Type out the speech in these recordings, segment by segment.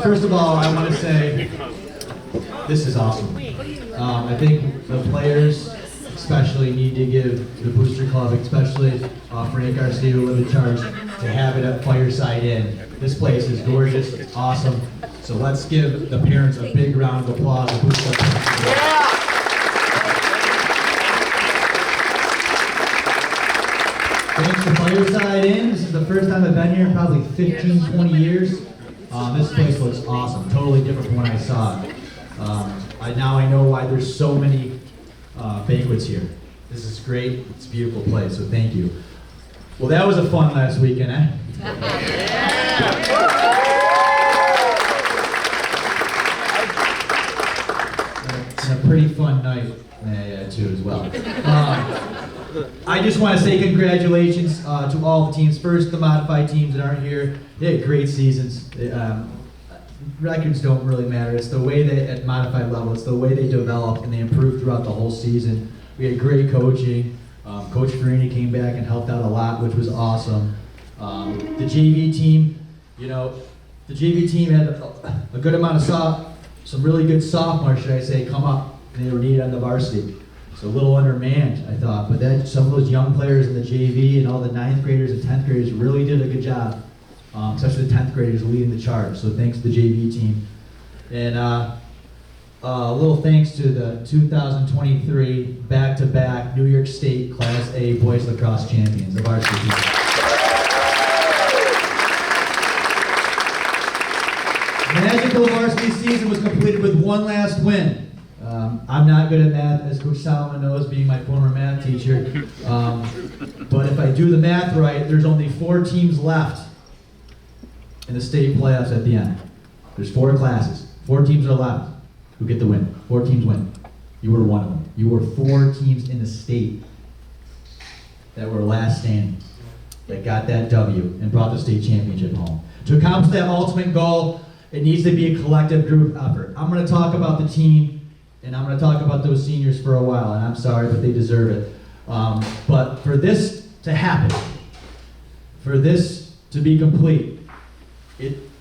First of all, I want to say this is awesome. I think the players especially need to give the Booster Club, especially Frank Garcia, who led the charge, to have it at Fireside Inn. This place is gorgeous, it's awesome. So let's give the parents a big round of applause. Yeah! Thanks to Fireside Inn. This is the first time I've been here in probably 15, 20 years. This place looks awesome, totally different from when I saw it. Now I know why there's so many banquets here. This is great, it's a beautiful place, so thank you. Well, that was a fun last weekend, eh? And a pretty fun night too as well. I just want to say congratulations to all the teams. First, the modified teams that aren't here. They had great seasons. Records don't really matter. It's the way they, at modified level, it's the way they developed and they improved throughout the whole season. We had great coaching. Coach Farini came back and helped out a lot, which was awesome. The JV team, the JV team had a good amount of some really good sophomores, should I say, come up, and they were needed on the varsity. So a little undermanned, I thought, but then some of those young players in the JV and all the 9th graders and 10th graders really did a good job, especially the 10th graders leading the charge. So thanks to the JV team. And a little thanks to the 2023 back-to-back New York State Class A Boys Lacrosse Champions, the varsity team. The magical varsity season was completed with one last win. I'm not good at math, as Coach Solomon knows, being my former math teacher. But if I do the math right, there's only 4 teams left in the state playoffs at the end. There's 4 classes. 4 teams are left who get the win. 4 teams win. You were one of them. You were 4 teams in the state that were last standing, that got that W and brought the state championship home. To accomplish that ultimate goal, it needs to be a collective group effort. I'm going to talk about the team, and I'm going to talk about those seniors for a while, and I'm sorry, but they deserve it. But for this to happen, for this to be complete,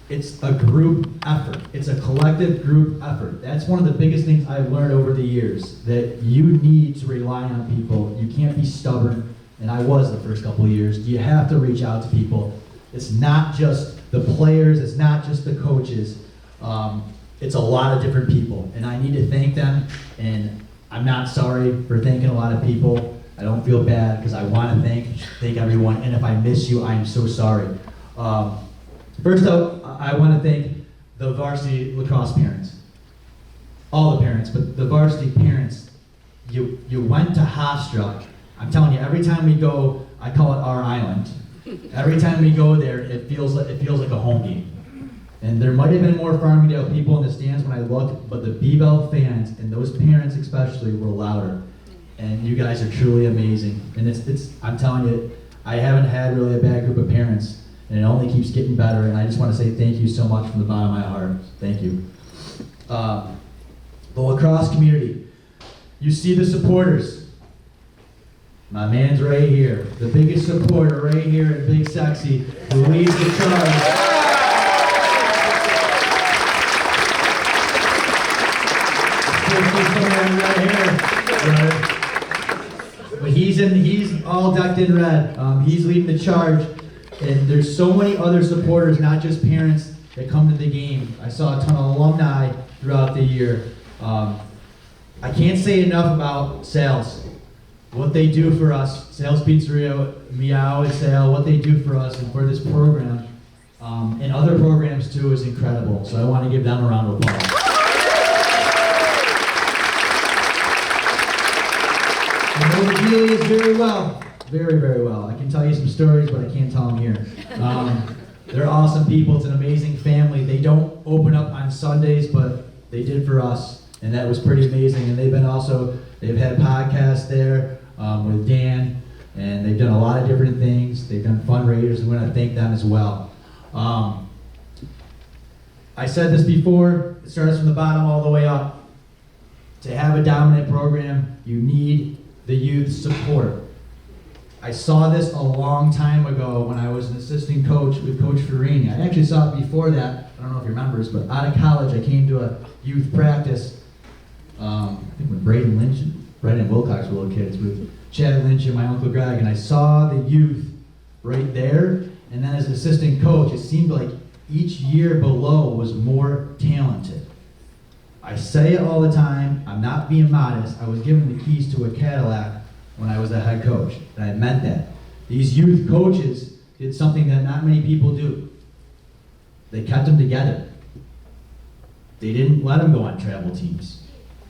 it's a group effort. It's a collective group effort. That's one of the biggest things I've learned over the years, that you need to rely on people. You can't be stubborn, and I was the first couple of years. You have to reach out to people. It's not just the players, it's not just the coaches. It's a lot of different people, and I need to thank them, and I'm not sorry for thanking a lot of people. I don't feel bad, because I want to thank everyone, and if I miss you, I am so sorry. First up, I want to thank the varsity lacrosse parents. All the parents, but the varsity parents. You went to Hofstra. I'm telling you, every time we go, I call it our island. Every time we go there, it feels like a home game. And there might have been more Farmingdale people in the stands when I looked, but the B-Bell fans, and those parents especially, were louder. And you guys are truly amazing. And I'm telling you, I haven't had really a bad group of parents, and it only keeps getting better. And I just want to say thank you so much from the bottom of my heart. Thank you. The lacrosse community. You see the supporters. My man's right here. The biggest supporter right here at Big Sexy, who leads the charge. But he's all decked in red. He's leading the charge, and there's so many other supporters, not just parents, that come to the game. I saw a ton of alumni throughout the year. I can't say enough about Sales, what they do for us. Sales Pizzeria, Meow and Sale, what they do for us and for this program, and other programs too, is incredible. So I want to give them a round of applause. I know the Delias very well, very, very well. I can tell you some stories, but I can't tell them here. They're awesome people. It's an amazing family. They don't open up on Sundays, but they did for us, and that was pretty amazing. And they've had podcasts there with Dan, and they've done a lot of different things. They've done fundraisers, and we want to thank them as well. I said this before, it starts from the bottom all the way up. To have a dominant program, you need the youth support. I saw this a long time ago when I was an assistant coach with Coach Farini. I actually saw it before that I don't know if he remembers, but out of college I came to a youth practice, I think when Braden and Wilcox were little kids, with Chad Lynch and my Uncle Greg, and I saw the youth right there, and then as an assistant coach, it seemed like each year below was more talented. I say it all the time, I'm not being modest, I was given the keys to a Cadillac when I was a head coach, and I meant that. These youth coaches did something that not many people do. They kept them together. They didn't let them go on travel teams.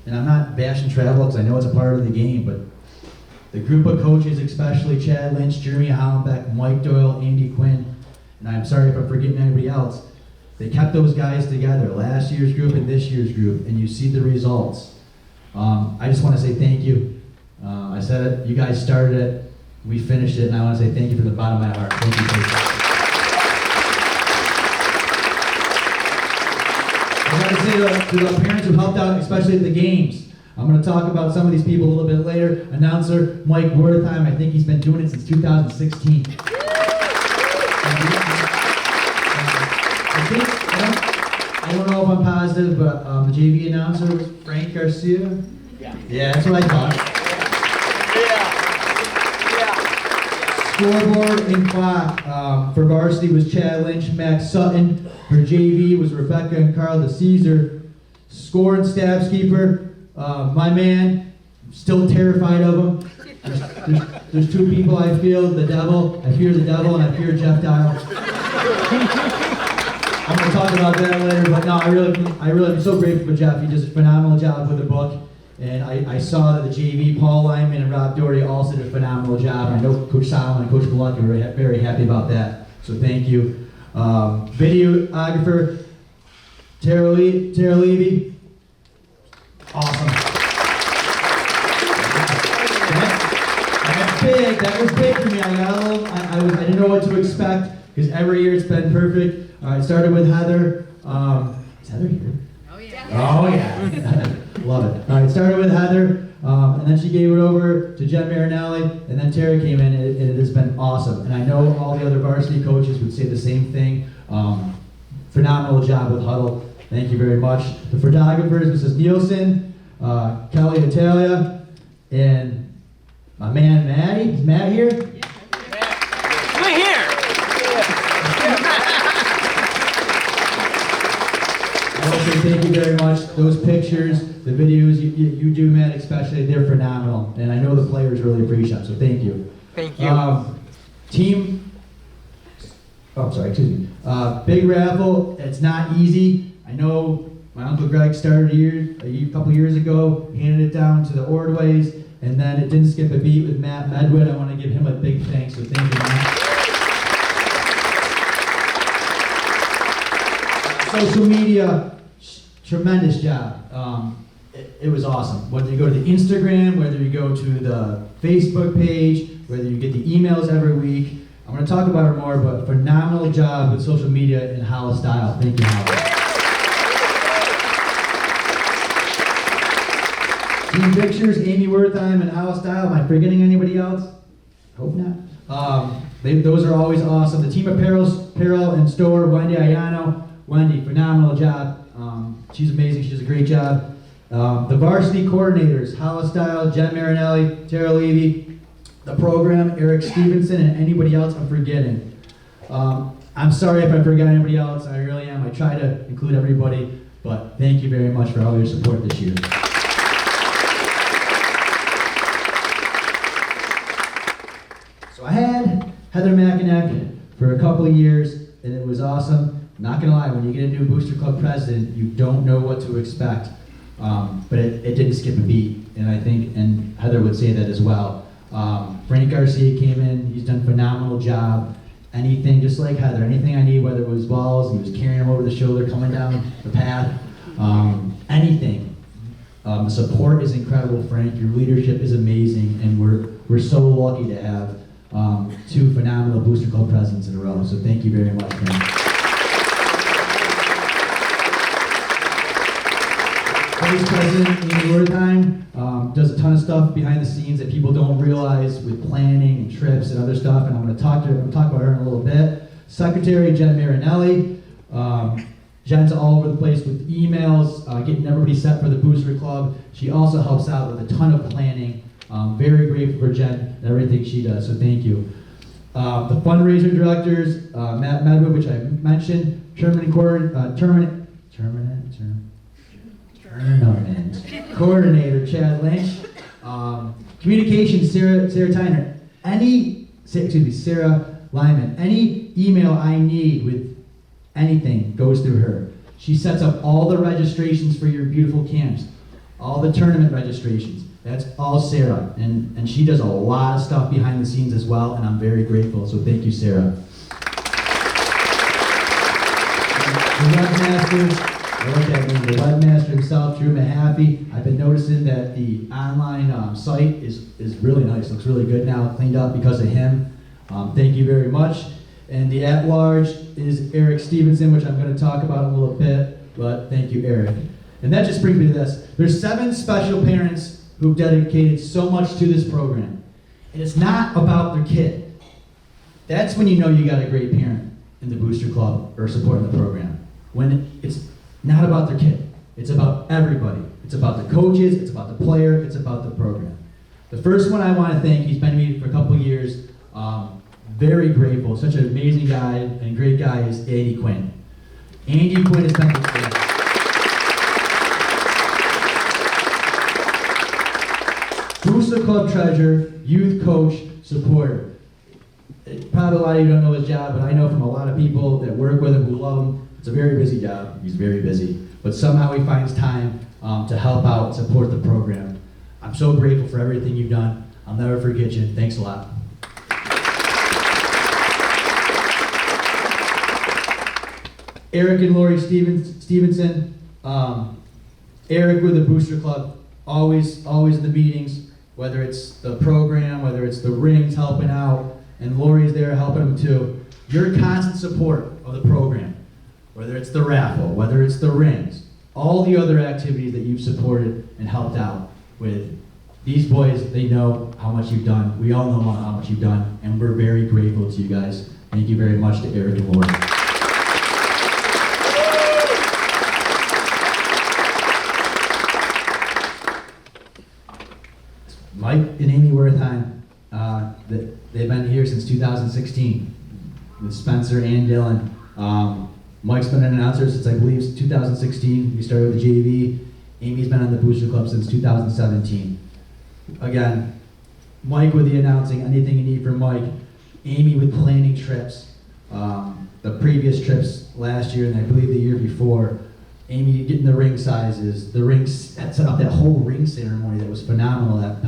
And I'm not bashing travel because I know it's a part of the game, but the group of coaches, especially Chad Lynch, Jeremy Hollenbeck, Mike Doyle, Andy Quinn, and I'm sorry if I'm forgetting anybody else, they kept those guys together, last year's group and this year's group, and you see the results. I just want to say thank you. I said it, you guys started it, we finished it, and I want to say thank you from the bottom of my heart. Thank you. I want to say to the parents who helped out, especially at the games. I'm going to talk about some of these people a little bit later. Announcer Mike Wertheim, I think he's been doing it since 2016. I don't know if I'm positive, but the JV announcer was Frank Garcia. Yeah, that's what I thought. Scoreboard and clock for varsity was Chad Lynch, Max Sutton. For JV was Rebecca and Carl DeCesar. Score and stabs keeper, my man, still terrified of him. There's two people I feel, the devil. I fear the devil and I fear Jeff Dial. I'm going to talk about that later, but no, I really am so grateful for Jeff. He does a phenomenal job with the book. And I saw that the JV, Paul Lyman and Rob Doherty also did a phenomenal job. I know Coach Solomon and Coach Malaki were very happy about that, so thank you. Videographer, Tara Levy, awesome. That's big, that was big for me. I didn't know what to expect, because every year it's been perfect. It started with Heather. Is Heather here? Oh yeah. Oh yeah. Love it. All right, started with Heather, and then she gave it over to Jen Marinelli, and then Tara came in, and it has been awesome. And I know all the other varsity coaches would say the same thing. Phenomenal job with Huddle. Thank you very much. The photographers, Mrs. Nielsen, Kelly Natalia, and my man Maddie. Is Matt here? We're here. Also, thank you very much. Those pictures, the videos you do, Matt, especially, they're phenomenal. And I know the players really appreciate them, so thank you. Thank you. Big raffle, it's not easy. I know my Uncle Greg started a couple years ago, handed it down to the Ordways, and then it didn't skip a beat with Matt Medwood. I want to give him a big thanks, so thank you, Matt. Social media, tremendous job. It was awesome. Whether you go to the Instagram, whether you go to the Facebook page, whether you get the emails every week. I'm going to talk about it more, but phenomenal job with social media in Hollis style. Thank you, Hollis. Team pictures, Amy Wertheim and Hollis style. Am I forgetting anybody else? Hope not. Those are always awesome. The team apparel and store, Wendy Ayano. Wendy, phenomenal job. She's amazing. She does a great job. The varsity coordinators, Hollis Style, Jen Marinelli, Tara Levy. The program, Eric Stevenson, and anybody else I'm forgetting. I'm sorry if I forgot anybody else. I really am. I try to include everybody, but thank you very much for all your support this year. So I had Heather Mackinac for a couple of years, and it was awesome. Not gonna lie, when you get a new Booster Club president, you don't know what to expect. But it didn't skip a beat, and I think, and Heather would say that as well. Frank Garcia came in, he's done a phenomenal job. Anything, just like Heather, anything I need, whether it was balls, he was carrying them over the shoulder, coming down the path, anything. The support is incredible, Frank, your leadership is amazing, and we're so lucky to have two phenomenal Booster Club presidents in a row, so thank you very much, Frank. Vice President Amy Wertheim does a ton of stuff behind the scenes that people don't realize with planning and trips and other stuff, and I'm going to talk about her in a little bit. Secretary Jen Marinelli, Jen's all over the place with emails, getting everybody set for the Booster Club. She also helps out with a ton of planning. Very grateful for Jen and everything she does, so thank you. The fundraiser directors, Matt Medwood, which I mentioned, tournament coordinator, Chad Lynch, communications, Sarah Tyner, Sarah Lyman. Any email I need with anything goes through her. She sets up all the registrations for your beautiful camps, all the tournament registrations. That's all Sarah, and she does a lot of stuff behind the scenes as well, and I'm very grateful, so thank you, Sarah. The webmaster himself, Drew Mahaffey. I've been noticing that the online site is really nice, looks really good now, cleaned up because of him. Thank you very much. And the at-large is Eric Stevenson, which I'm going to talk about in a little bit, but thank you, Eric. And that just brings me to this. There's 7 special parents who've dedicated so much to this program. And it's not about their kid. That's when you know you got a great parent in the Booster Club or supporting the program. When it's not about their kid. It's about everybody. It's about the coaches, it's about the player, it's about the program. The first one I want to thank, he's been with me for a couple years, very grateful, such an amazing guy and great guy, is Andy Quinn. Andy Quinn has been Booster Club treasurer, youth coach, supporter. Probably a lot of you don't know his job, but I know from a lot of people that work with him who love him, it's a very busy job. He's very busy. But somehow he finds time to help out and support the program. I'm so grateful for everything you've done. I'll never forget you. Thanks a lot. Eric and Lori Stevenson. Eric with the Booster Club, always in the meetings, whether it's the program, whether it's the rings helping out, and Lori's there helping them too. Your constant support of the program, whether it's the raffle, whether it's the rings, all the other activities that you've supported and helped out with. These boys, they know how much you've done. We all know how much you've done, and we're very grateful to you guys. Thank you very much to Eric and Lori. Mike and Amy Wertheim, they've been here since 2016 with Spencer and Dylan. Mike's been an announcer since I believe 2016. We started with the JV. Amy's been on the Booster Club since 2017. Again, Mike with the announcing, anything you need from Mike. Amy with planning trips. The previous trips last year and I believe the year before. Amy getting the ring sizes, the rings, set up that whole ring ceremony that was phenomenal at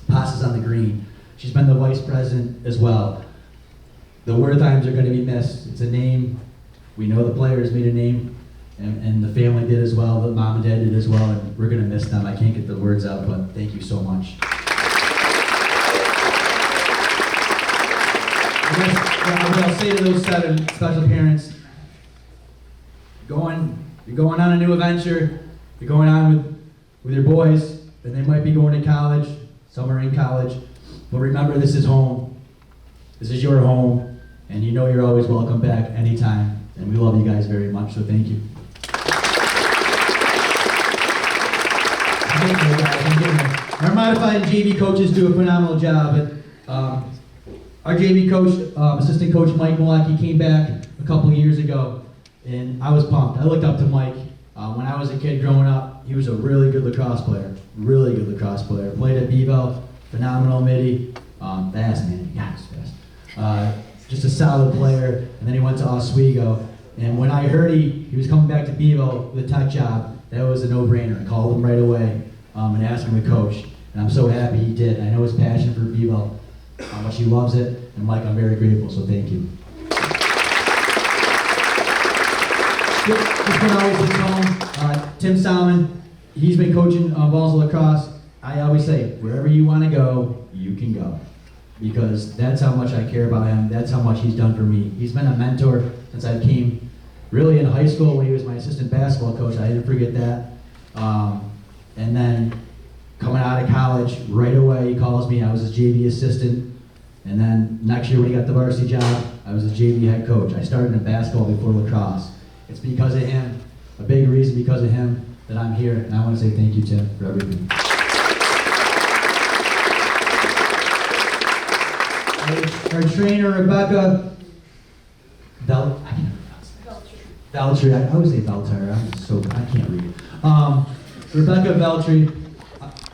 Passes on the Green. She's been the vice president as well. The Wertheims are going to be missed. It's a name. We know the players made a name, and the family did as well. The mom and dad did as well, and we're going to miss them. I can't get the words out, but thank you so much. What I'll say to those 7 special parents, you're going on a new adventure, you're going on with your boys, and they might be going to college, some are in college, but remember this is home, this is your home, and you know you're always welcome back anytime, and we love you guys very much, so thank you. Our modified JV coaches do a phenomenal job, but our JV coach, assistant coach Mike Malaki came back a couple years ago, and I was pumped. I looked up to Mike. When I was a kid growing up, he was a really good lacrosse player. Played at Bevo, phenomenal midi. Fast, man. Yeah, he's fast. Just a solid player. And then he went to Oswego. And when I heard he was coming back to Bevo with a tech job, that was a no-brainer. I called him right away and asked him to coach. And I'm so happy he did. I know his passion for Bevo, how much he loves it. And Mike, I'm very grateful, so thank you. Just been always his home. Tim Salmon, he's been coaching Baldwinsville Lacrosse. I always say, wherever you want to go, you can go. Because that's how much I care about him. That's how much he's done for me. He's been a mentor since I came really in high school when he was my assistant basketball coach. I didn't forget that. And then coming out of college, right away he calls me. I was his JV assistant. And then next year when he got the varsity job, I was his JV head coach. I started in basketball before lacrosse. It's because of him, a big reason because of him that I'm here, and I want to say thank you, Tim, for everything. Our trainer, Rebecca Veltri, I always say Veltri, I can't read. Rebecca Veltri,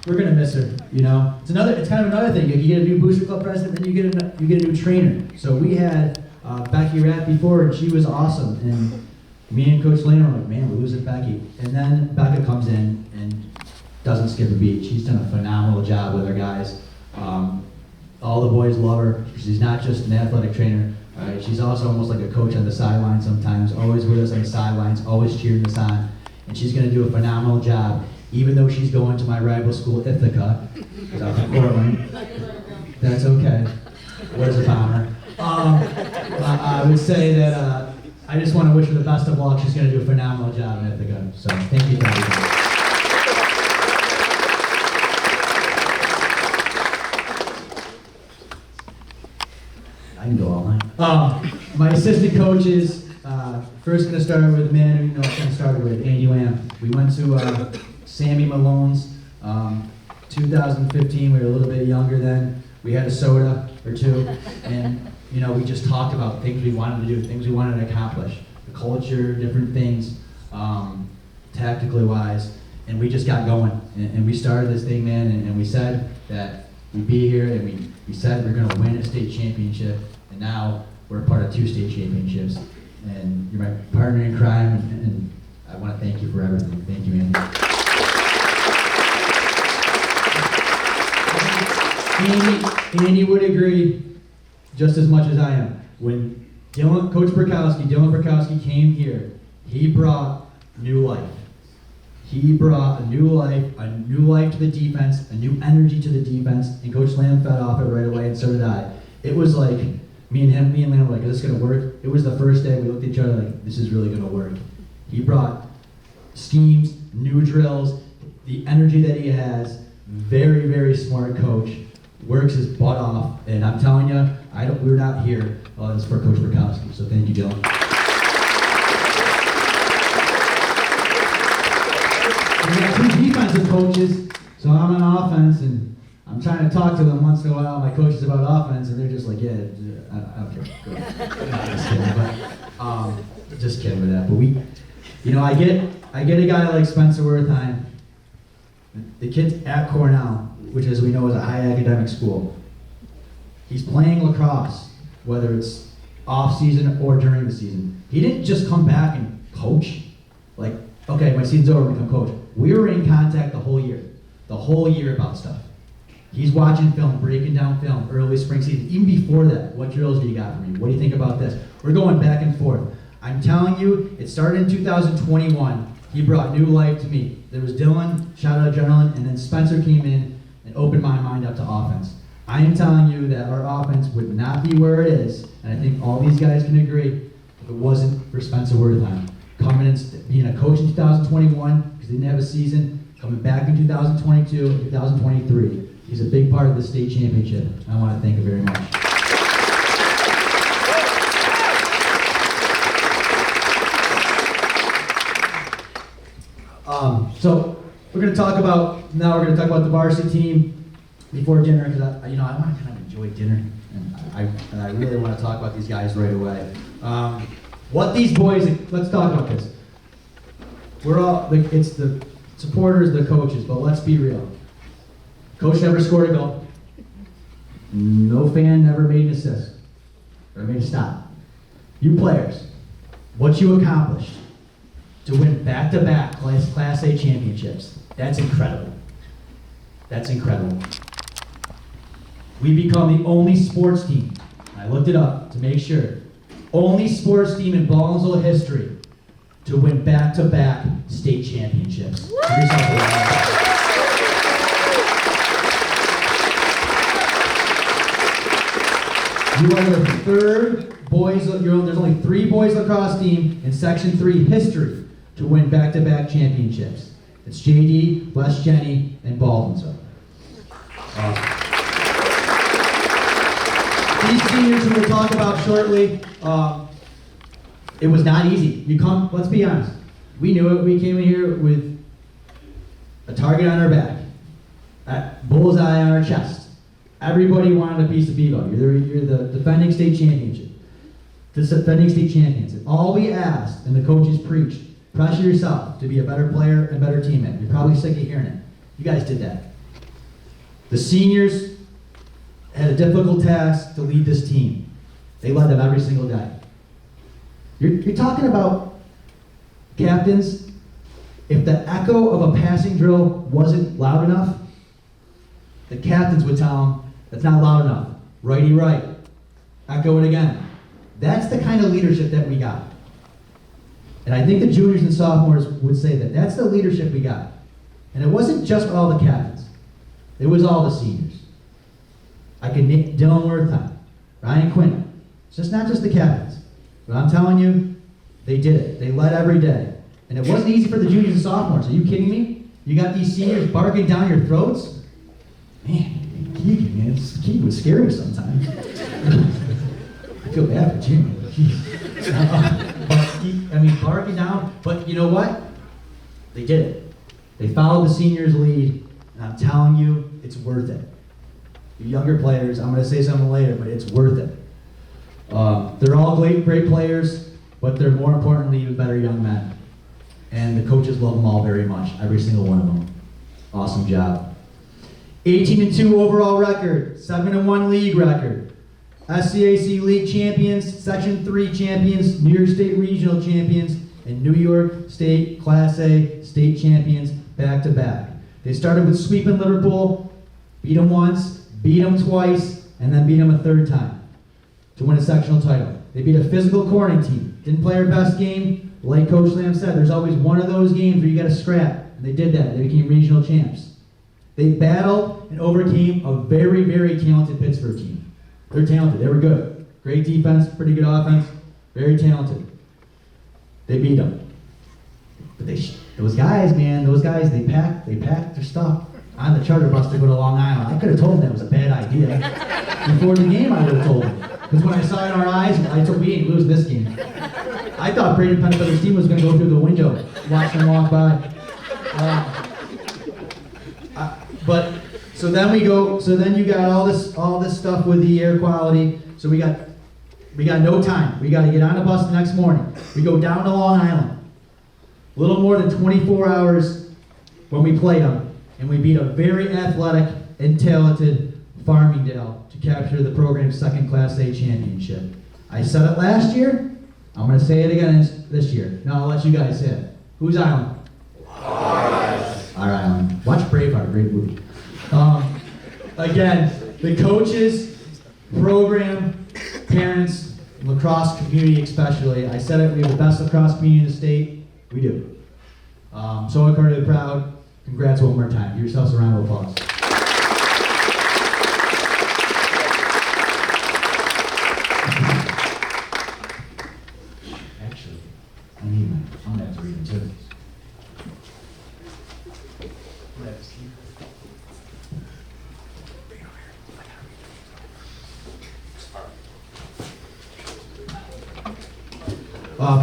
we're gonna miss her, you know? It's kind of another thing. If you get a new Booster Club president, then you get a new trainer. So we had Becky Rapp before, and she was awesome. And me and Coach Lane were like, man, we're losing Becky. And then Becca comes in and doesn't skip a beat. She's done a phenomenal job with our guys. All the boys love her. She's not just an athletic trainer. She's also almost like a coach on the sideline sometimes, always with us on the sidelines, always cheering us on. And she's going to do a phenomenal job, even though she's going to my rival school, Ithaca, out in Portland. That's okay. Where's the bomber? I would say that I just want to wish her the best of luck. She's going to do a phenomenal job in Ithaca. So thank you, everybody. I can go all night. My assistant coaches, first going to start with the man who you know I'm going to start with, Andy Lamb. We went to Sammy Malone's 2015. We were a little bit younger then. We had a soda or two, and you know we just talked about things we wanted to do, things we wanted to accomplish, the culture, different things, tactically wise, and we just got going. And we started this thing, man, and we said that we'd be here, and we said we're going to win a state championship, and now we're a part of 2 state championships. And you're my partner in crime, and I want to thank you for everything. Thank you, Andy. Andy would agree just as much as I am. When Coach Dylan Burkowski came here, he brought new life. He brought a new life to the defense, a new energy to the defense, and Coach Lamb fed off it right away, and so did I. It was like, me and Lamb were like, is this gonna work? It was the first day we looked at each other like, this is really gonna work. He brought schemes, new drills, the energy that he has, very, very smart coach, works his butt off, and I'm telling you, we're not here it's for Coach Burkowski, so thank you, Dylan. We got 2 defensive coaches, so I'm on offense, and I'm trying to talk to them once in a while, my coaches about offense, and they're just like, yeah, I don't care. Go ahead. Just kidding with that. But I get a guy like Spencer Wertheim. The kid's at Cornell, which as we know is a high academic school. He's playing lacrosse, whether it's off season or during the season. He didn't just come back and coach. Like, okay, my season's over, I'm gonna come coach. We were in contact the whole year about stuff. He's watching film, breaking down film, early spring season. Even before that, what drills do you got for me? What do you think about this? We're going back and forth. I'm telling you, it started in 2021. He brought new life to me. There was Dylan, shout out Adrenaline, and then Spencer came in and opened my mind up to offense. I am telling you that our offense would not be where it is, and I think all these guys can agree, if it wasn't for Spencer Wertheim. Coming in, being a coach in 2021, because he didn't have a season, coming back in 2022 and 2023. He's a big part of the state championship. I want to thank him very much. So we're going to talk about the varsity team before dinner, because I want to kind of enjoy dinner, and I really want to talk about these guys right away. What these boys, let's talk about this. It's the supporters, the coaches, but let's be real. Coach never scored a goal. No fan never made an assist or made a stop. You players, what you accomplished to win back-to-back Class A championships, that's incredible. That's incredible. We become the only sports team, I looked it up to make sure, only sports team in Baldwinsville history to win back-to-back state championships. You are the 3rd boys, there's only 3 boys lacrosse team in Section 3 history to win back-to-back championships. It's JD, West Jenny, and Baldwinsville. These seniors who we'll talk about shortly, it was not easy. Let's be honest. We knew it. We came in here with a target on our back, a bullseye on our chest. Everybody wanted a piece of Bevo. You're the defending state championship. The defending state champions. And all we asked, and the coaches preached, pressure yourself to be a better player and better teammate. You're probably sick of hearing it. You guys did that. The seniors had a difficult task to lead this team. They led them every single day. You're talking about captains. If the echo of a passing drill wasn't loud enough, the captains would tell them, that's not loud enough. Righty right. Echo it again. That's the kind of leadership that we got. And I think the juniors and sophomores would say that. That's the leadership we got. And it wasn't just all the captains. It was all the seniors. I can name Dylan Wertheim, Ryan Quinn. It's just not just the captains. But I'm telling you, they did it. They led every day. And it wasn't easy for the juniors and sophomores. Are you kidding me? You got these seniors barking down your throats? Man, Keegan was scary sometimes. I feel bad for Jimmy. Barking down. But you know what? They did it. They followed the seniors' lead. And I'm telling you, it's worth it. You younger players, I'm going to say something later, but it's worth it. They're all great players, but they're more importantly even better young men. And the coaches love them all very much, every single one of them. Awesome job. 18-2 overall record, 7-1 league record. SCAC League champions, Section 3 champions, New York State Regional champions, and New York State Class A state champions back-to-back. They started with sweeping Liverpool, beat them once, beat them twice, and then beat them a third time to win a sectional title. They beat a physical corning team. Didn't play our best game. Like Coach Lamb said, there's always one of those games where you got to scrap. And they did that. They became regional champs. They battled and overcame a very, very talented Pittsburgh team. They're talented. They were good. Great defense, pretty good offense, very talented. They beat them. But those guys, they packed their stuff on the charter bus to go to Long Island. I could have told them that was a bad idea. Before the game, I would have told them. Because when I saw it in our eyes, I told we ain't losing this game. I thought Braden Pennefelder's team was going to go through the window, watch them walk by. So then you got all this stuff with the air quality. So we got no time. We got to get on a bus the next morning. We go down to Long Island. A little more than 24 hours when we played them, and we beat a very athletic and talented Farmingdale to capture the program's second Class A championship. I said it last year. I'm going to say it again this year. Now I'll let you guys say it. Who's Island? Our Island. Watch Braveheart, great movie. Again, the coaches, program, parents, lacrosse community especially. I said it, we have the best lacrosse community in the state. We do. So incredibly proud. Congrats one more time. Give yourselves a round of applause. Actually, I'm gonna have to read them too.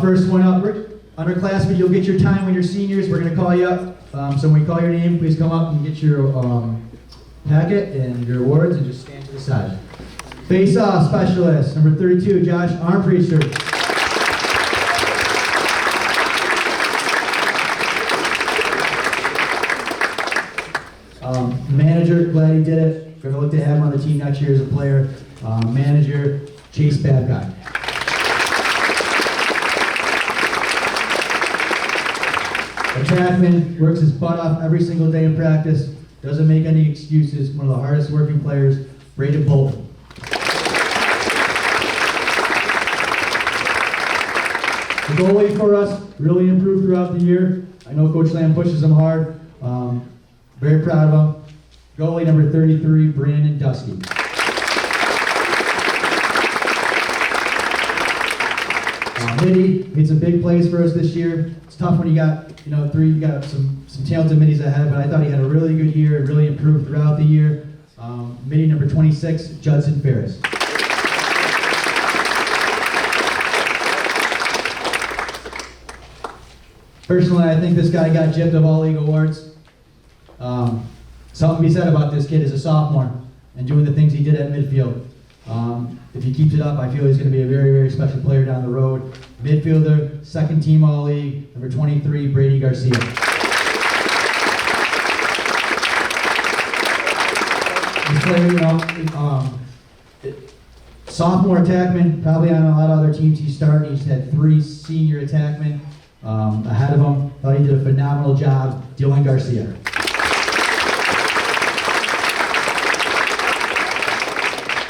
First one up, underclassmen, you'll get your time when you're seniors. We're going to call you up. So when we call your name, please come up and get your packet and your awards and just stand to the side. Face-off specialist, number 32, Josh Armpriester. Manager, glad he did it. Going to look to have him on the team next year as a player. Manager, Chase Babcock. A trackman, works his butt off every single day in practice, doesn't make any excuses, one of the hardest working players, Braden Bolton. The goalie for us really improved throughout the year. I know Coach Lamb pushes him hard. Very proud of him. Goalie number 33, Brandon Dusky. Midi made some big plays for us this year. It's tough when you got some talented middies ahead, but I thought he had a really good year and really improved throughout the year. Midi number 26, Judson Ferris. Personally, I think this guy got gypped of all league awards. Something to be said about this kid as a sophomore and doing the things he did at midfield. If he keeps it up, I feel he's going to be a very, very special player down the road. Midfielder, second team All-League, number 23, Brady Garcia. This player, sophomore attackman, probably on a lot of other teams he's starting. He's had 3 senior attackmen ahead of him. Thought he did a phenomenal job. Dylan Garcia.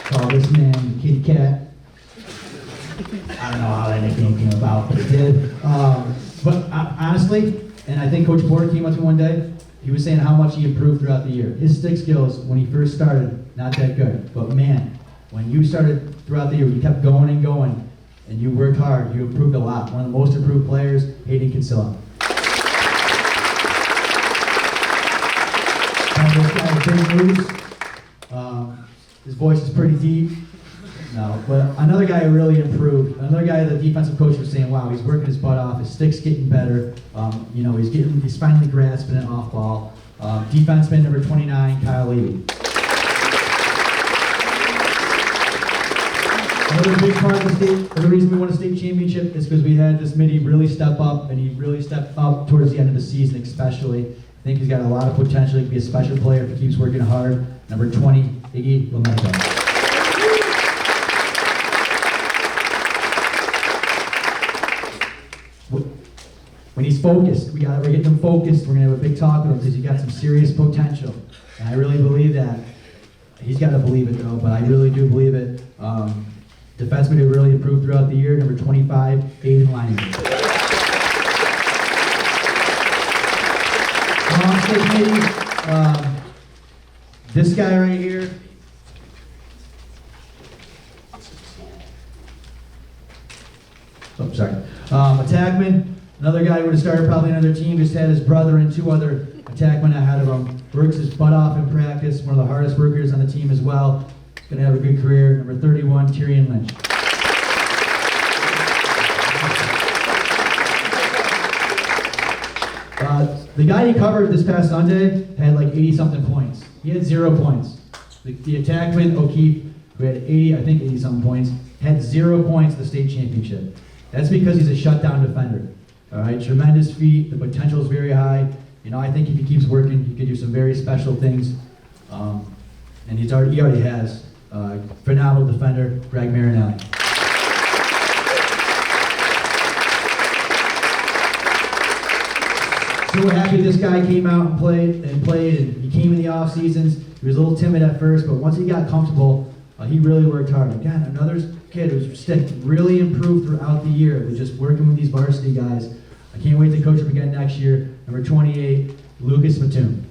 Call this man Kitty Cat. I don't know how that nickname came about, but it did. But honestly, and I think Coach Porter came up to me one day, he was saying how much he improved throughout the year. His stick skills, when he first started, not that good. But man, when you started throughout the year, you kept going and going, and you worked hard, you improved a lot. One of the most improved players, Hayden Kinsella. This guy is big moves. His voice is pretty deep. No, but another guy who really improved. Another guy the defensive coach was saying, wow, he's working his butt off. His stick's getting better. He's finally grasping it off ball. Defenseman number 29, Kyle Levy. Another big part of the reason we won a state championship is because we had this midi really step up, and he really stepped up towards the end of the season, especially. I think he's got a lot of potential. He can be a special player if he keeps working hard. Number 20, Iggy Lamento. When he's focused, we're getting him focused. We're gonna have a big talk with him because he's got some serious potential, and I really believe that. He's got to believe it though, but I really do believe it. Defenseman who really improved throughout the year, number 25, Aiden Lyman. This guy right here. Oh, sorry. Attackman. Another guy who would have started probably another team, just had his brother and 2 other attackmen ahead of him. Works his butt off in practice, one of the hardest workers on the team as well. Going to have a good career. Number 31, Tyrion Lynch. The guy he covered this past Sunday had like 80-something points. He had 0 points. The attackman, O'Keefe, who had 80-something points, had 0 points at the state championship. That's because he's a shutdown defender. All right, tremendous feet. The potential is very high. I think if he keeps working, he could do some very special things. And he already has. Phenomenal defender, Greg Marinelli. So happy this guy came out and played, and he came in the off seasons. He was a little timid at first, but once he got comfortable, he really worked hard. Again, another kid who's stick really improved throughout the year with just working with these varsity guys. I can't wait to coach him again next year. Number 28, Lucas Mattoon.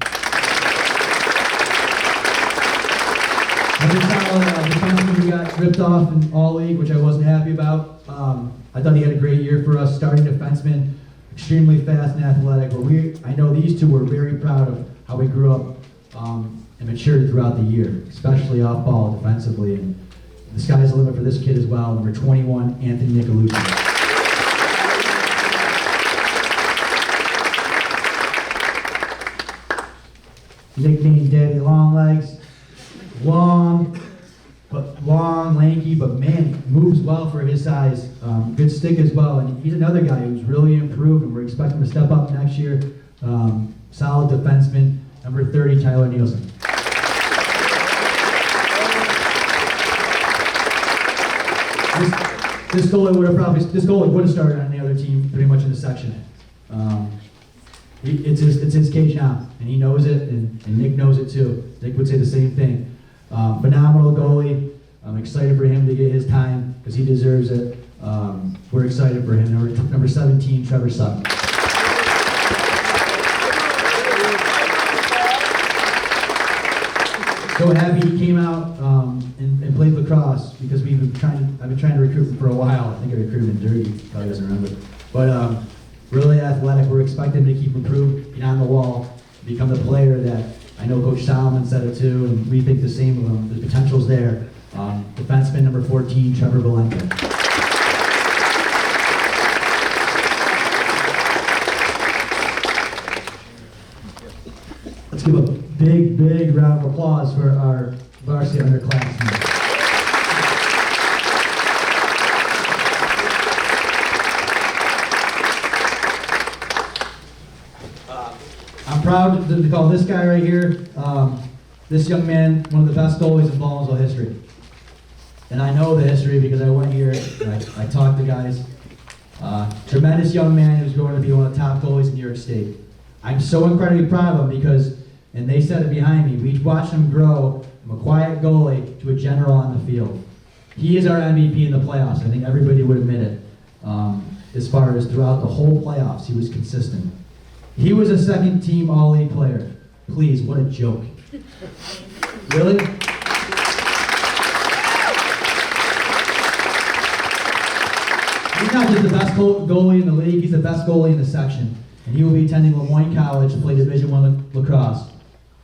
Defenseman who got ripped off in All-League, which I wasn't happy about. I thought he had a great year for us, starting defenseman, extremely fast and athletic. But I know these 2 were very proud of how we grew up and matured throughout the year, especially off ball defensively. And the sky's the limit for this kid as well. Number 21, Anthony Nicolucci. Nicknamed Daddy Longlegs. Long, lanky, but man, he moves well for his size. Good stick as well, and he's another guy who's really improved, and we're expecting him to step up next year. Solid defenseman, number 30, Tyler Nielsen. This goalie would have started on the other team, pretty much in the section. It's his cage now, and he knows it, and Nick knows it too. Nick would say the same thing. Phenomenal goalie. I'm excited for him to get his time because he deserves it. We're excited for him. Number 17, Trevor Sutton. So happy he came out and played lacrosse because I've been trying to recruit him for a while. I think I recruited him dirty. Probably doesn't remember. But really athletic. We're expecting him to keep improving, get on the wall, become the player that I know Coach Solomon said it too, and we think the same of him. The potential's there. Defenseman number 14, Trevor Valenka. give a big, big round of applause for our varsity underclassmen. I'm proud to call this guy right here, this young man, one of the best goalies in Baldwinsville history. And I know the history because I went here and I talked to guys. Tremendous young man who's going to be one of the top goalies in New York State. I'm so incredibly proud of him because, and they said it behind me, we watched him grow from a quiet goalie to a general on the field. He is our MVP in the playoffs. I think everybody would admit it. As far as throughout the whole playoffs, he was consistent. He was a second team all-league player. Please, what a joke. Really? He's not just the best goalie in the league, he's the best goalie in the section. And he will be attending Lemoyne College to play Division I lacrosse.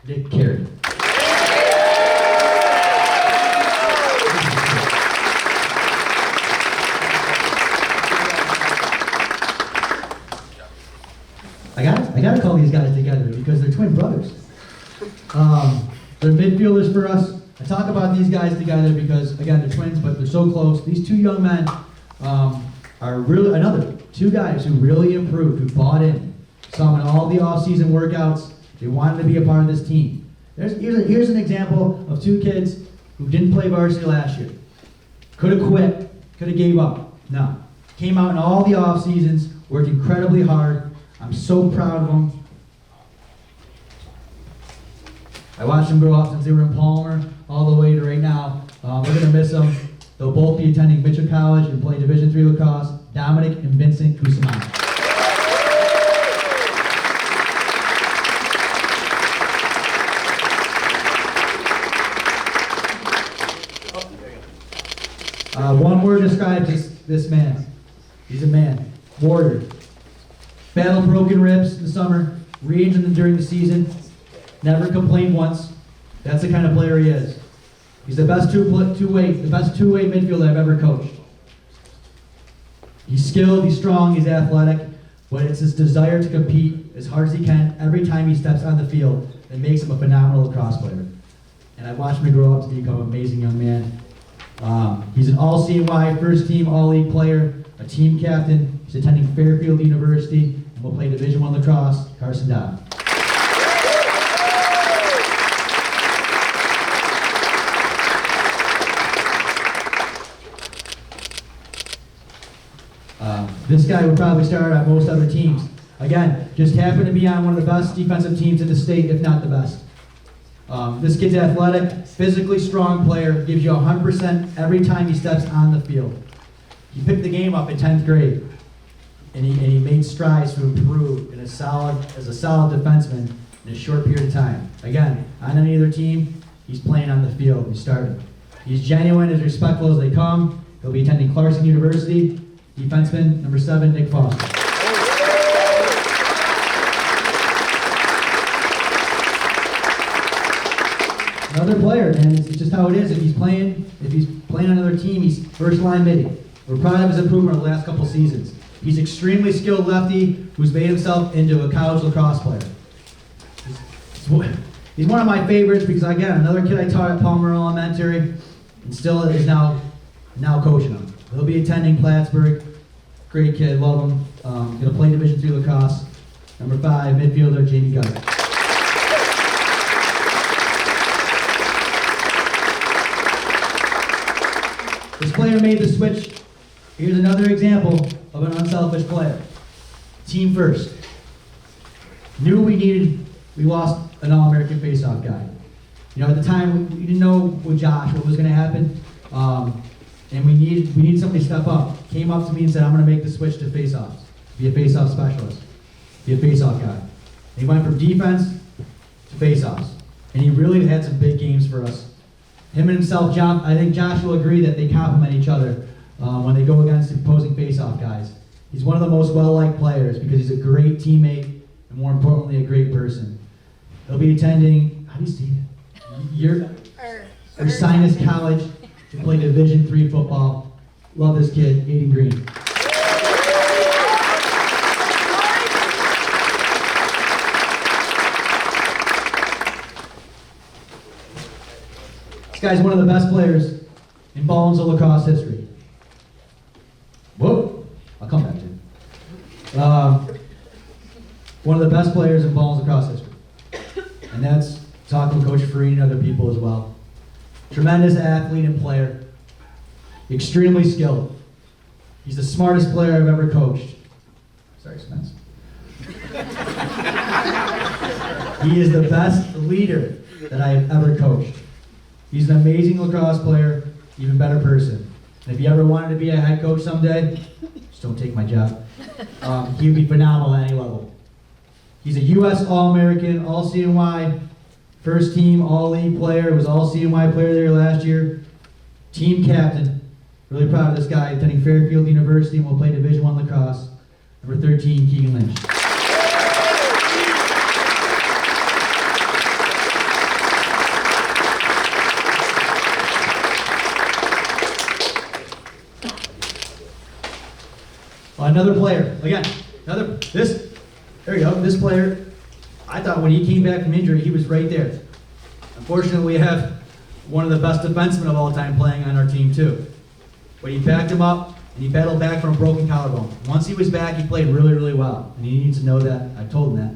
Dick Carey. I gotta call these guys together because they're twin brothers. They're midfielders for us. I talk about these guys together because, again, they're twins, but they're so close. These two young men are really another two guys who really improved, who bought in. Saw them in all the off-season workouts. They wanted to be a part of this team. Here's an example of two kids who didn't play varsity last year. Could have quit, could have gave up. No. Came out in all the off-seasons, worked incredibly hard. I'm so proud of them. I watched them grow up since they were in Palmer all the way to right now. We're going to miss them. They'll both be attending Mitchell College and play Division III lacrosse. Dominic and Vincent Cusimano. One word describes this man. He's a man. Warrior. Battled broken ribs in the summer, re-injured them during the season, never complained once. That's the kind of player he is. He's the best two-way midfielder I've ever coached. He's skilled, he's strong, he's athletic, but it's his desire to compete as hard as he can every time he steps on the field that makes him a phenomenal lacrosse player. And I've watched him grow up to become an amazing young man. He's an all-CNY, first-team all-league player, a team captain. He's attending Fairfield University and will play Division I lacrosse. Carson Dodd. This guy would probably start on most other teams. Again, just happened to be on one of the best defensive teams in the state, if not the best. This kid's athletic, physically strong player, gives you 100% every time he steps on the field. He picked the game up in 10th grade, and he made strides to improve as a solid defenseman in a short period of time. Again, on any other team, he's playing on the field. He's starting. He's genuine, as respectful as they come. He'll be attending Clarkson University. Defenseman number 7, Nick Foster. Another player, man. It's just how it is. If he's playing on another team, he's first line midi. We're proud of his improvement over the last couple seasons. He's extremely skilled lefty who's made himself into a college lacrosse player. He's one of my favorites because, again, another kid I taught at Palmer Elementary and still is now coaching him. He'll be attending Plattsburgh. Great kid, love him. Going to play Division III lacrosse. Number 5, midfielder, Jamie Gutter. This player made the switch. Here's another example of an unselfish player. Team first. Knew we lost an All-American faceoff guy. You know, at the time, we didn't know with Josh what was going to happen. And we need somebody to step up. Came up to me and said, I'm going to make the switch to faceoffs. Be a faceoff specialist. Be a faceoff guy. And he went from defense to faceoffs. And he really had some big games for us. Him and himself, I think Josh will agree that they complement each other when they go against opposing faceoff guys. He's one of the most well-liked players because he's a great teammate and, more importantly, a great person. He'll be attending, how do you see it? Ursinus College to play Division III football. Love this kid, Aiden Green. guy's one of the best players in Baldwinsville lacrosse history. Whoa, I'll come back to it. One of the best players in Baldwinsville lacrosse history. And that's talking with Coach Farini and other people as well. Tremendous athlete and player. Extremely skilled. He's the smartest player I've ever coached. Sorry, Spence. He is the best leader that I have ever coached. He's an amazing lacrosse player, even better person. And if you ever wanted to be a head coach someday, just don't take my job. He would be phenomenal at any level. He's a U.S. All-American, All-CNY, first team All-League player, was All-CNY player there last year, team captain. Really proud of this guy, attending Fairfield University and will play Division I lacrosse. Number 13, Keegan Lynch. Another player, again, there you go, this player, I thought when he came back from injury, he was right there. Unfortunately, we have one of the best defensemen of all time playing on our team too. But he backed him up, and he battled back from a broken collarbone. Once he was back, he played really, really well, and he needs to know that. I told him that.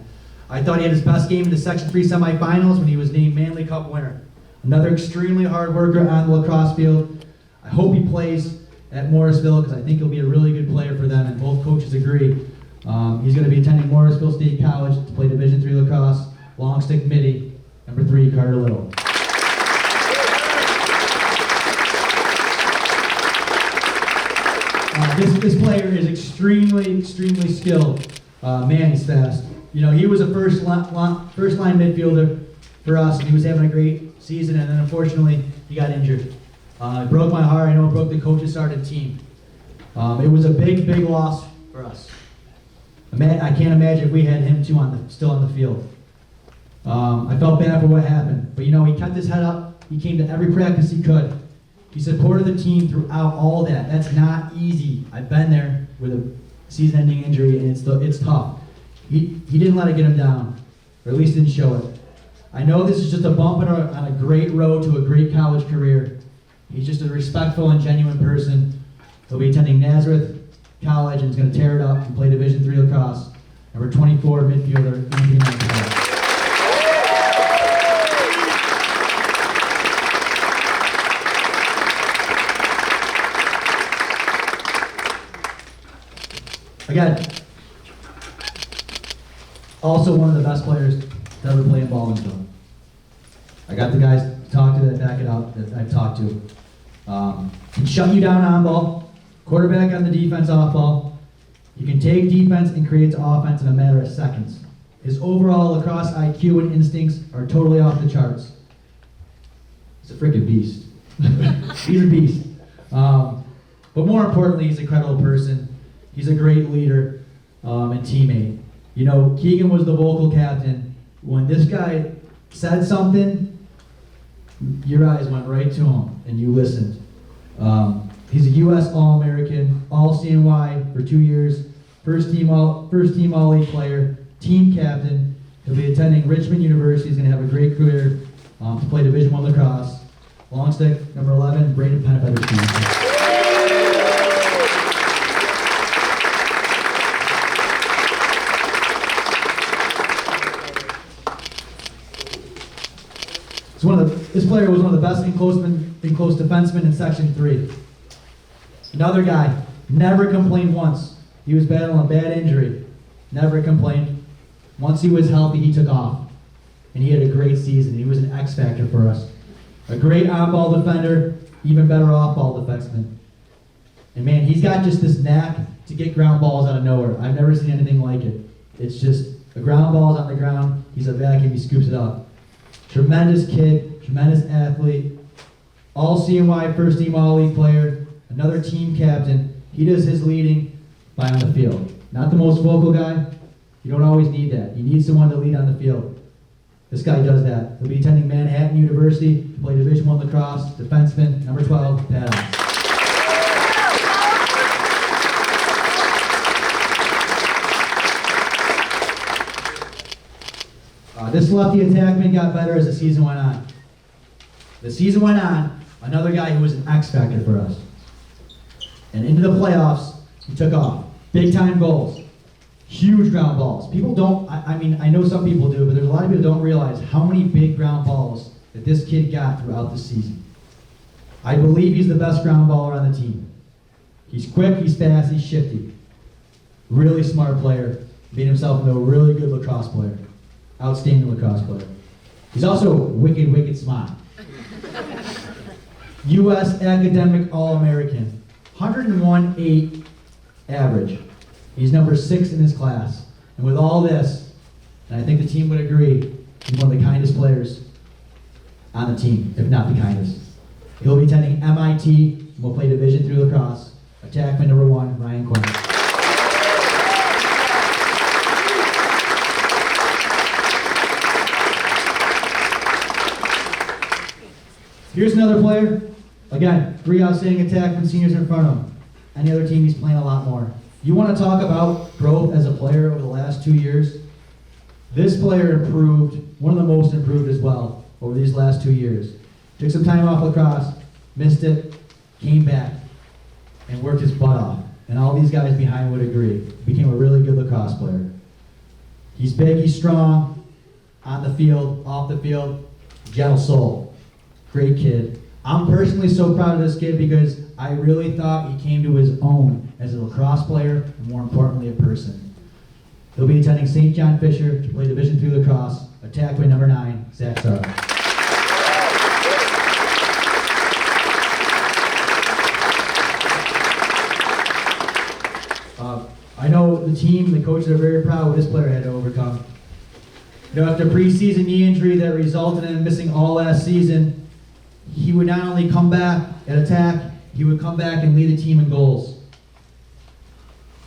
I thought he had his best game in the Section 3 semifinals when he was named Manley Cup winner. Another extremely hard worker on the lacrosse field. I hope he plays at Morrisville because I think he'll be a really good player for them, and both coaches agree. He's going to be attending Morrisville State College to play Division III lacrosse, long stick midi, number 3, Carter Little. This player is extremely skilled. Man, he's fast. You know, he was a first line midfielder for us, and he was having a great season, and then unfortunately, he got injured. It broke my heart. I know it broke the coaches' heart and team. It was a big loss for us. I can't imagine if we had him too still on the field. I felt bad for what happened, but you know, he kept his head up. He came to every practice he could. He supported the team throughout all that. That's not easy. I've been there with a season-ending injury, and it's tough. He didn't let it get him down, or at least didn't show it. I know this is just a bump on a great road to a great college career. He's just a respectful and genuine person. He'll be attending Nazareth College and is going to tear it up and play Division III lacrosse. Number 24 midfielder, Anthony Montgomery. Again, also one of the best players to ever play in Baldwinsville. I got the guys to talk to that back it up that I've talked to. Can shut you down on ball, quarterback on the defense off ball. You can take defense and create offense in a matter of seconds. His overall lacrosse IQ and instincts are totally off the charts. He's a freaking beast. He's a beast. But more importantly, he's a credible person. He's a great leader and teammate. You know, Keegan was the vocal captain. When this guy said something, your eyes went right to him and you listened. He's a U.S. All-American, All-CNY for 2 years, first team All-League player, team captain. He'll be attending Richmond University. He's going to have a great career to play Division I lacrosse. Long stick, number 11, Braden Pennefelder's team. This player was one of the best enclosed defensemen in Section 3. Another guy, never complained once. He was battling a bad injury. Never complained. Once he was healthy, he took off. And he had a great season. He was an X factor for us. A great on-ball defender, even better off-ball defenseman. And man, he's got just this knack to get ground balls out of nowhere. I've never seen anything like it. It's just, the ground ball's on the ground, he's a vacuum, he scoops it up. Tremendous kid, tremendous athlete, All-CNY, first team All-League player, another team captain. He does his leading by on the field. Not the most vocal guy. You don't always need that. You need someone to lead on the field. This guy does that. He'll be attending Manhattan University to play Division I lacrosse, defenseman, number 12, Pat Adams. This lefty attackman got better as the season went on. The season went on, another guy who was an X factor for us. And into the playoffs, he took off. Big time goals. Huge ground balls. People don't, I mean, I know some people do, but there's a lot of people who don't realize how many big ground balls that this kid got throughout the season. I believe he's the best ground baller on the team. He's quick, he's fast, he's shifty. Really smart player. Made himself into a really good lacrosse player. Outstanding lacrosse player. He's also wicked, wicked smart. U.S. Academic All-American. 101.8 average. He's number 6 in his class. And with all this, and I think the team would agree, he's one of the kindest players on the team, if not the kindest. He'll be attending MIT and will play Division III lacrosse. Attackman number 1, Ryan Quinn. Here's another player. Again, 3 outstanding attackman seniors in front of him. Any other team, he's playing a lot more. You want to talk about growth as a player over the last 2 years? This player improved, one of the most improved as well, over these last 2 years. Took some time off lacrosse, missed it, came back, and worked his butt off. And all these guys behind would agree. Became a really good lacrosse player. He's big, he's strong, on the field, off the field, gentle soul. Great kid. I'm personally so proud of this kid because I really thought he came to his own as a lacrosse player and more importantly a person. He'll be attending St. John Fisher to play Division III lacrosse. Attackman number 9, Zach Sarr. I know the team, the coaches are very proud of what this player had to overcome. You know, after a preseason knee injury that resulted in him missing all last season, he would not only come back at attack, he would come back and lead the team in goals.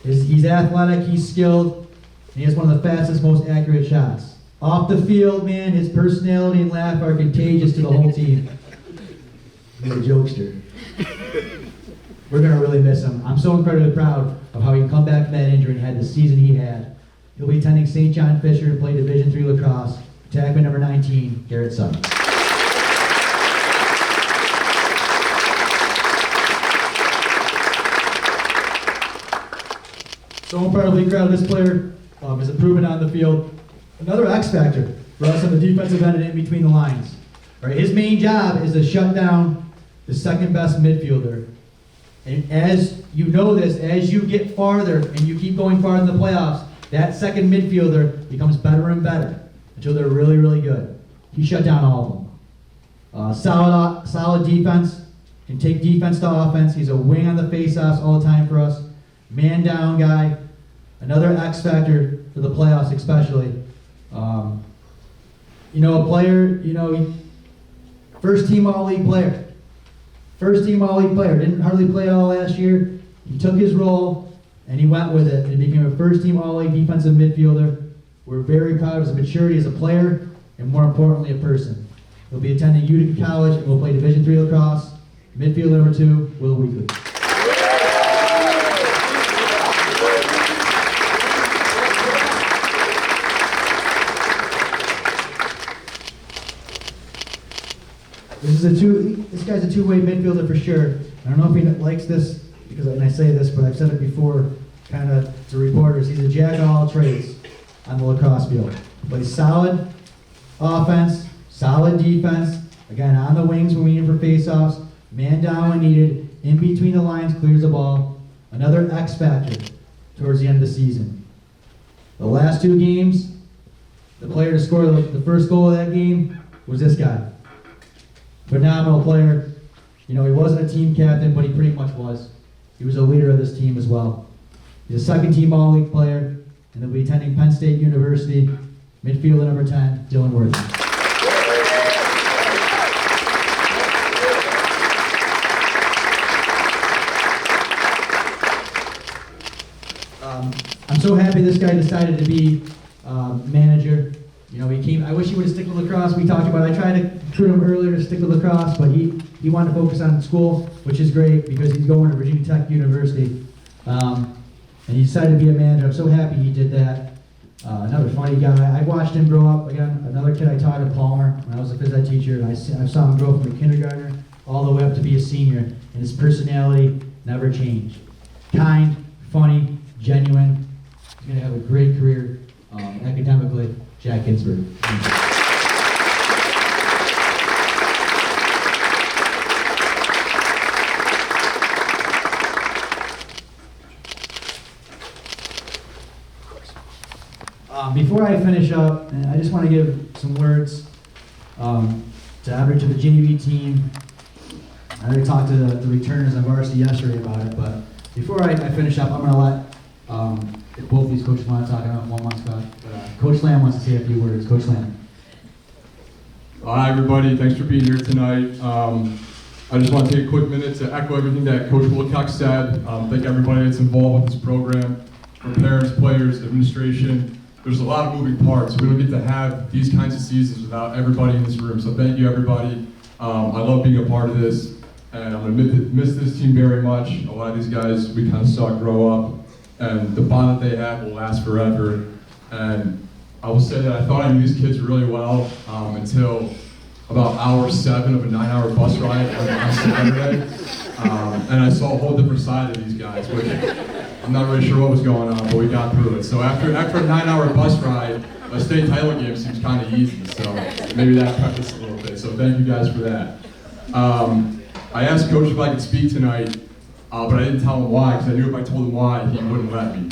He's athletic, he's skilled, and he has one of the fastest, most accurate shots. Off the field, man, his personality and laugh are contagious to the whole team. He's a jokester. We're going to really miss him. I'm so incredibly proud of how he come back from that injury and had the season he had. He'll be attending St. John Fisher to play Division III lacrosse. Attackman number 19, Garrett Sutton. So incredibly proud of this player. His improvement on the field. Another X factor for us on the defensive end and in between the lines. Right, his main job is to shut down the second best midfielder. And as you know this, as you get farther and you keep going farther in the playoffs, that second midfielder becomes better and better until they're really, really good. He shut down all of them. Solid defense, can take defense to offense. He's a wing on the faceoffs all the time for us. Man down guy. Another X factor for the playoffs especially. You know, a player, first team all-league player. First team all-league player. Didn't hardly play all last year. He took his role and he went with it. And he became a first team all-league defensive midfielder. We're very proud of his maturity as a player and more importantly a person. He'll be attending Utica College and will play Division III lacrosse. Midfielder number 2, Will Weekly. This guy's a two-way midfielder for sure. I don't know if he likes this, and I say this, but I've said it before, kind of to reporters. He's a jack of all trades on the lacrosse field. Plays solid offense, solid defense. Again, on the wings when we need him for face-offs. Man down when needed. In between the lines, clears the ball. Another X factor towards the end of the season. The last 2 games, the player to score the first goal of that game was this guy. Phenomenal player. He wasn't a team captain, but he pretty much was. He was a leader of this team as well. He's a second team all-league player, and he'll be attending Penn State University. Midfielder number 10, Dylan Worthy. I'm so happy this guy decided to be manager. He came. I wish he would have stuck with lacrosse. We talked about. I tried to recruit him earlier to stick with lacrosse, but he wanted to focus on school, which is great because he's going to Virginia Tech University, and he decided to be a manager. I'm so happy he did that. Another funny guy. I watched him grow up. Again, another kid I taught at Palmer when I was a phys ed teacher, and I saw him grow from a kindergartner all the way up to be a senior, and his personality never changed. Kind, funny, genuine. He's going to have a great career academically. Jack Ginsberg. Before I finish up, I just want to give some words to the JV team. I already talked to the returners on varsity yesterday about it, but before I finish up, I'm going to let if both these coaches want to talk. I don't know if one wants to talk, but Coach Lamb wants to say a few words. Coach Lamb. Hi, everybody. Thanks for being here tonight. I just want to take a quick minute to echo everything that Coach Wilcox said. Thank everybody that's involved with this program, from parents, players, administration. There's a lot of moving parts. We don't get to have these kinds of seasons without everybody in this room. So thank you, everybody. I love being a part of this, and I'm going to miss this team very much. A lot of these guys we kind of saw grow up, and the bond that they have will last forever. And I will say that I thought I knew these kids really well until about hour 7 of a 9-hour bus ride on Saturday. And I saw a whole different side of these guys, which I'm not really sure what was going on, but we got through it. So after a 9-hour bus ride, a state title game seems kind of easy. So maybe that practiced a little bit. So thank you guys for that. I asked Coach if I could speak tonight, but I didn't tell him why, because I knew if I told him why, he wouldn't let me.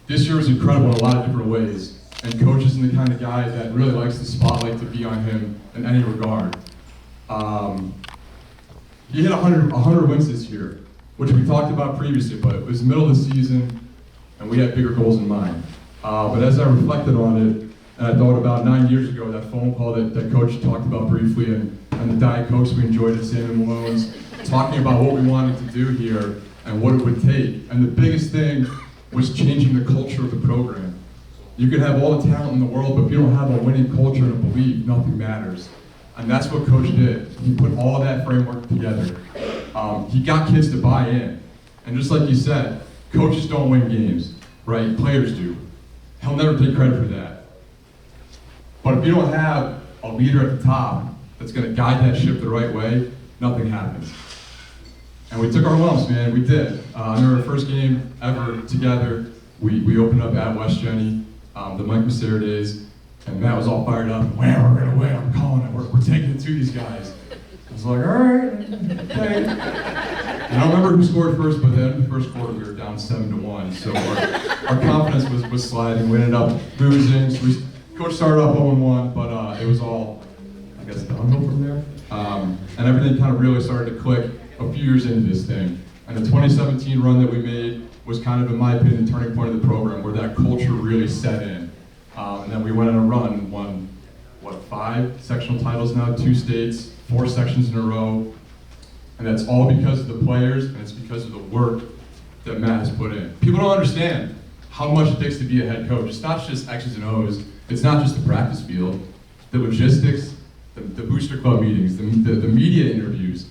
This year was incredible in a lot of different ways. And Coach isn't the kind of guy that really likes the spotlight to be on him in any regard. He hit 100 wins this year, which we talked about previously, but it was the middle of the season, and we had bigger goals in mind. But as I reflected on it, and I thought about 9 years ago, that phone call that Coach talked about briefly, and the Diet Cokes we enjoyed at Sam & Malone's, talking about what we wanted to do here and what it would take. And the biggest thing was changing the culture of the program. You could have all the talent in the world, but if you don't have a winning culture and a belief, nothing matters. And that's what Coach did. He put all of that framework together. He got kids to buy in. And just like you said, coaches don't win games, right? Players do. He'll never take credit for that. But if you don't have a leader at the top that's going to guide that ship the right way, nothing happens. And we took our lumps, man. We did. I remember our first game ever together. We opened up at West Jenny, the Mike Massera days, and Matt was all fired up. Wow, we're gonna win. I'm calling it. We're taking it to these guys. I was like, all right, okay. And I don't remember who scored first, but then the first quarter we were down 7-1. So our confidence was sliding. We ended up losing. So Coach started off 0-1, but it was all, I guess, downhill from there. And everything kind of really started to click a few years into this thing. And the 2017 run that we made was kind of, in my opinion, the turning point of the program, where that culture really set in. And then we went on a run and won, 5 sectional titles now, 2 states, 4 sections in a row. And that's all because of the players, and it's because of the work that Matt has put in. People don't understand how much it takes to be a head coach. It's not just X's and O's. It's not just the practice field. The logistics, the booster club meetings, the media interviews,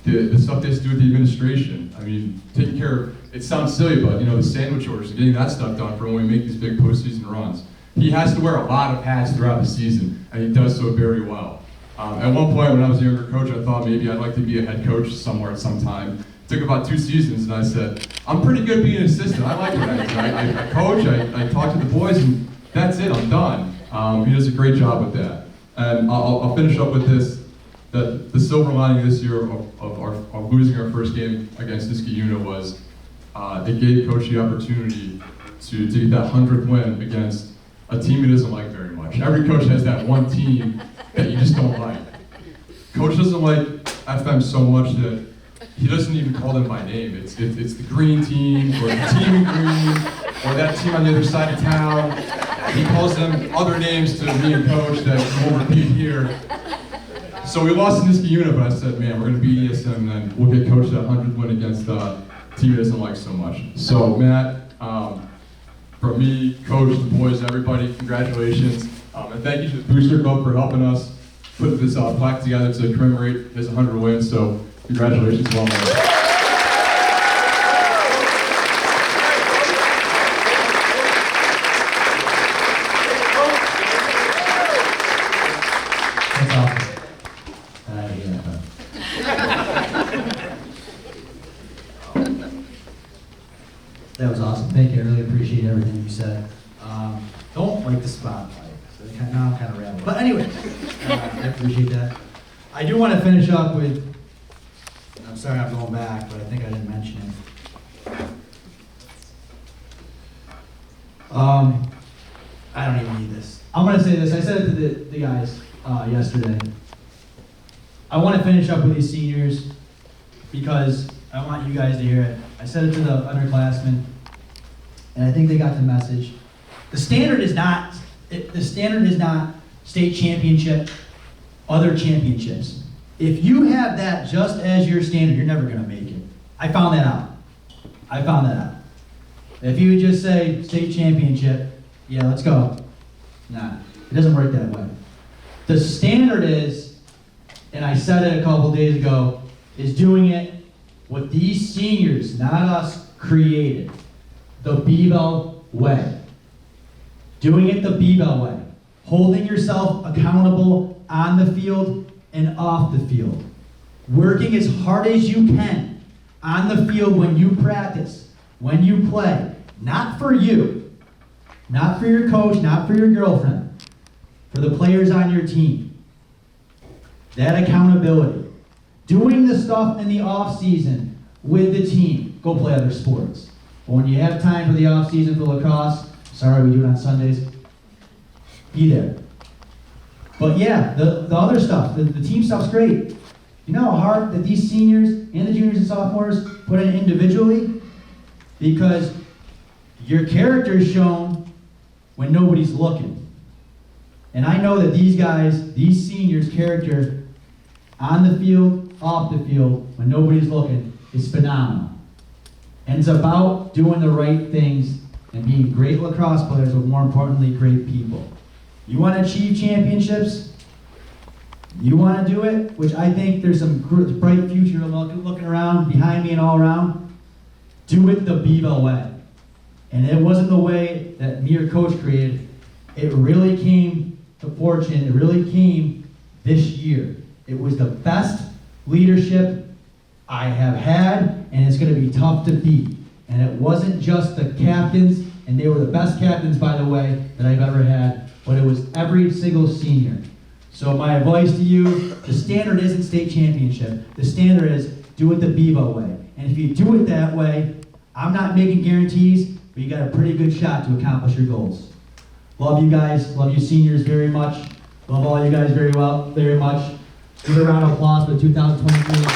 the stuff they have to do with the administration. I mean, taking care of, it sounds silly, but the sandwich orders and getting that stuff done for when we make these big postseason runs. He has to wear a lot of hats throughout the season, and he does so very well. At one point when I was a younger coach, I thought maybe I'd like to be a head coach somewhere at some time. It took about 2 seasons, and I said, I'm pretty good being an assistant. I like what I do. I coach, I talk to the boys, and that's it, I'm done. He does a great job with that. And I'll finish up with this. That the silver lining this year of losing our first game against Niskayuna was it gave Coach the opportunity to get that 100th win against a team he doesn't like very much. Every coach has that one team that you just don't like. Coach doesn't like FM so much that he doesn't even call them by name. It's the green team, or the team in green, or that team on the other side of town. He calls them other names to me and Coach that won't repeat here. So we lost to Niskayuna, but I said, man, we're going to beat ESM, and then we'll get Coach that 100th win against a team he doesn't like so much. So, Matt, from me, Coach, the boys, everybody, congratulations. And thank you to the Booster Club for helping us put this plaque together to commemorate his 100 wins. So, congratulations to all of us. awesome. Thank you. I really appreciate everything you said. Don't like the spotlight. So now I'm kind of rambling. But anyway, I appreciate that. I do want to finish up with, I'm sorry I'm going back, but I think I didn't mention it. I don't even need this. I'm going to say this. I said it to the guys yesterday. I want to finish up with these seniors because I want you guys to hear it. I said it to the underclassmen, and I think they got the message. The standard is not state championship, other championships. If you have that just as your standard, you're never going to make it. I found that out. If you just say state championship, yeah, let's go. Nah, it doesn't work that way. The standard is, and I said it a couple days ago, is doing it what these seniors, not us, created. The Bevel way. Doing it the Bevel way. Holding yourself accountable on the field and off the field. Working as hard as you can on the field when you practice, when you play. Not for you. Not for your coach, not for your girlfriend. For the players on your team. That accountability. Doing the stuff in the off season with the team. Go play other sports. But when you have time for the off season for lacrosse, sorry, we do it on Sundays, be there. But yeah, the other stuff, the team stuff's great. You know how hard that these seniors and the juniors and sophomores put in individually? Because your character is shown when nobody's looking. And I know that these guys, these seniors' character on the field, off the field, when nobody's looking, is phenomenal. And it's about doing the right things and being great lacrosse players, but more importantly, great people. You want to achieve championships? You want to do it? Which I think there's some bright future looking around, behind me and all around. Do it the Bevel way. And it wasn't the way that me or Coach created. It really came to fortune. It really came this year. It was the best leadership I have had, and it's going to be tough to beat. And it wasn't just the captains, and they were the best captains, by the way, that I've ever had, but it was every single senior. So my advice to you, the standard isn't state championship. The standard is do it the Bevo way. And if you do it that way, I'm not making guarantees, but you got a pretty good shot to accomplish your goals. Love you guys. Love you seniors very much. Love all you guys very much. Give a round of applause for the 2023.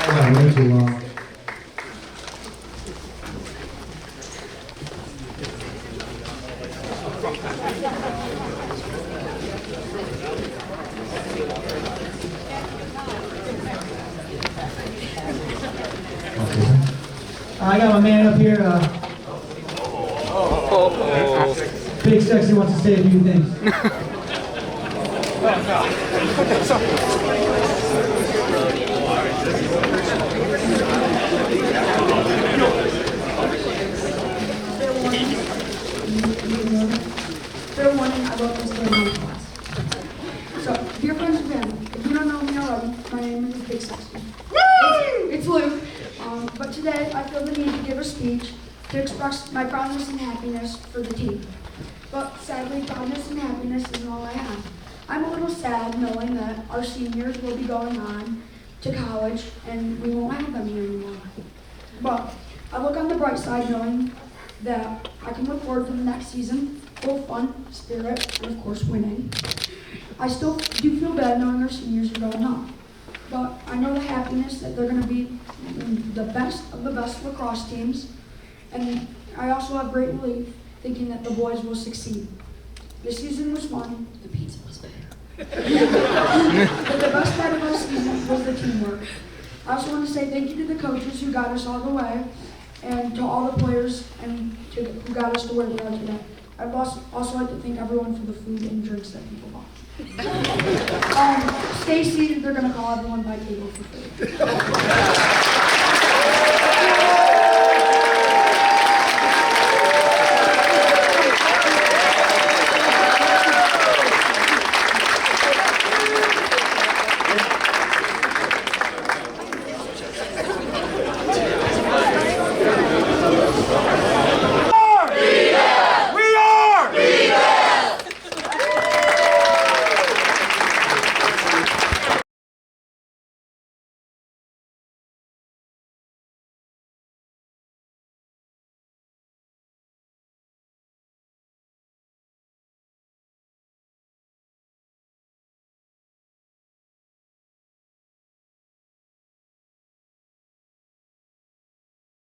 I went way too long. I got my man up here. Big Sexy wants to say a few things. Fair warning, I wrote this in my class. So, dear friends and family, if you don't know me already, my name is Big Sexy. It's Luke. But today, I feel the need to give a speech to express my proudness and happiness for the team. But sadly, proudness and happiness isn't all I have. I'm a little sad knowing that our seniors will be going on to college and we won't have them here anymore. But I look on the bright side knowing that I can look forward to the next season, full of fun, spirit, and of course winning. I still do feel bad knowing our seniors are going on. But I know the happiness that they're going to be the best of the best lacrosse teams. And I also have great relief thinking that the boys will succeed. This season was fun. The pizza was better. But the best part of our season was the teamwork. I also want to say thank you to the coaches who got us all the way, and to all the players who got us to where we are today. I'd also like to thank everyone for the food and drinks that people bought. Stay seated, they're going to call everyone by table for food.